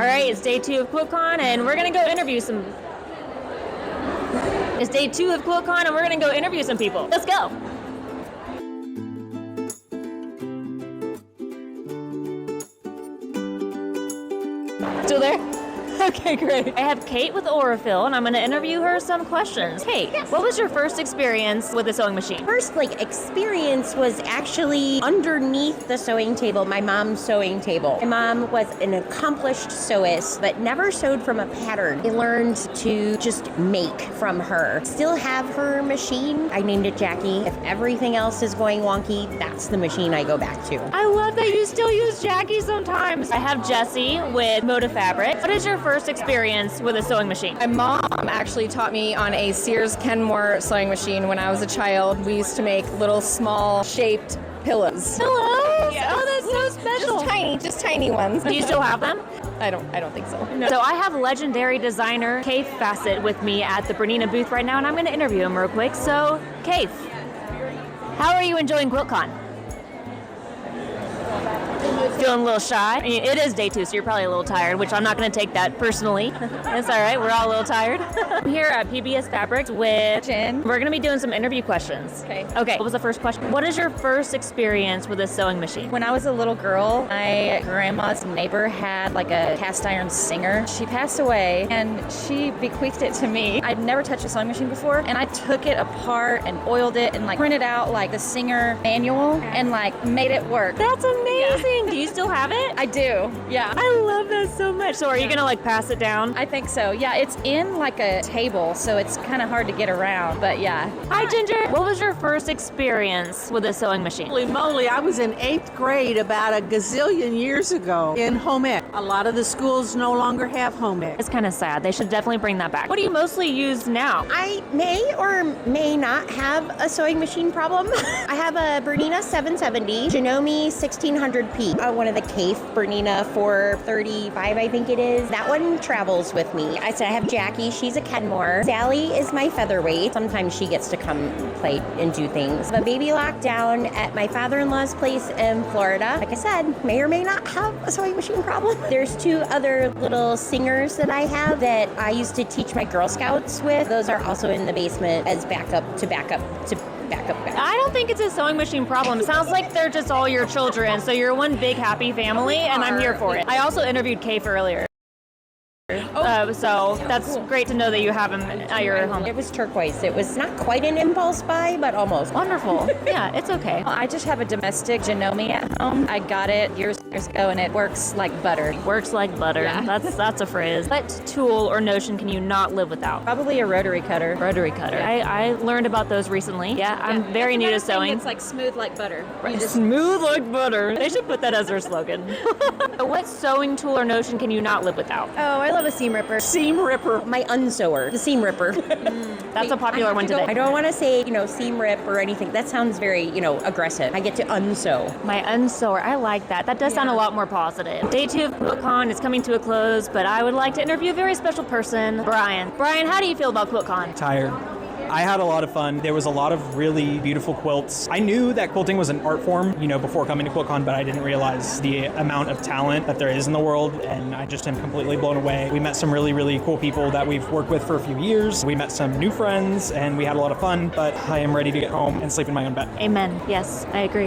right, it's day 2 of QuiltCon, and we're gonna go interview some. It's day 2 of QuiltCon, and we're gonna go interview some people. Let's go. Still there? Okay, great. I have Kate with Orifil, and I'm going to interview her some questions. Kate, yes. What was your first experience with a sewing machine? First, experience was actually underneath the sewing table, my mom's sewing table. My mom was an accomplished sewist, but never sewed from a pattern. I learned to just make from her. Still have her machine. I named it Jackie. If everything else is going wonky, that's the machine I go back to. I love that you still use Jackie sometimes. I have Jessie with Moda Fabrics. What is your first experience with a sewing machine? My mom actually taught me on a Sears Kenmore sewing machine when I was a child. We used to make little small shaped pillows. Hello? Yes. Oh, that's so special. Just tiny ones. Do you still have them? I don't think so. No. So I have legendary designer Kaith Fassett with me at the Bernina booth right now, and I'm going to interview him real quick. So, Kaith, how are you enjoying QuiltCon? Feeling a little shy? I mean, it is day 2, so you're probably a little tired, which I'm not going to take that personally. That's all right. We're all a little tired. I'm here at PBS Fabrics with Jen. We're going to be doing some interview questions. Okay. What was the first question? What is your first experience with a sewing machine? When I was a little girl, my grandma's neighbor had a cast iron singer. She passed away and she bequeathed it to me. I'd never touched a sewing machine before, and I took it apart and oiled it and printed out the singer manual and made it work. That's amazing. Yeah. Do you still have it? I do. Yeah. I love that so much. So are you going to pass it down? I think so. Yeah, it's in a table, so it's kind of hard to get around, but yeah. Hi, Ginger. What was your first experience with a sewing machine? Holy moly, I was in 8th grade about a gazillion years ago in home ec. A lot of the schools no longer have home ec. It's kind of sad. They should definitely bring that back. What do you mostly use now? I may or may not have a sewing machine problem. I have a Bernina 770, Janome 1600P, one of the Kaith Bernina 435, I think it is. That one travels with me. I said I have Jackie, she's a Kenmore. Sally is my featherweight. Sometimes she gets to come play and do things. A baby lockdown at my father-in-law's place in Florida. Like I said, may or may not have a sewing machine problem. There's 2 other little singers that I have that I used to teach my Girl Scouts with. Those are also in the basement as backup. I don't think it's a sewing machine problem. It sounds like they're just all your children, so you're one big happy family, and I'm here for it. I also interviewed Kaith earlier. So that's cool. Great to know that you have them at your home. It was turquoise. It was not quite an impulse buy, but almost. Wonderful. Yeah, it's okay. I just have a domestic Janome at home. I got it years ago, and it works like butter. Works like butter. Yeah. That's a phrase. What tool or notion can you not live without? Probably a rotary cutter. Rotary cutter. I learned about those recently. Yeah, I'm very new to sewing. It's smooth like butter. Right. Smooth like butter. They should put that as their slogan. What sewing tool or notion can you not live without? Oh, I love a seam ripper. Seam ripper. My unsewer. The seam ripper. That's a popular one today. I don't want to say, seam rip or anything. That sounds very, aggressive. I get to unsew. My unsewer. I like that. That does sound a lot more positive. Day 2 of QuiltCon is coming to a close, but I would like to interview a very special person, Brian. Brian, how do you feel about QuiltCon? Tired. I had a lot of fun. There was a lot of really beautiful quilts. I knew that quilting was an art form, before coming to QuiltCon, but I didn't realize the amount of talent that there is in the world, and I just am completely blown away. We met some really, really cool people that we've worked with for a few years. We met some new friends, and we had a lot of fun, but I am ready to get home and sleep in my own bed. Amen. Yes, I agree.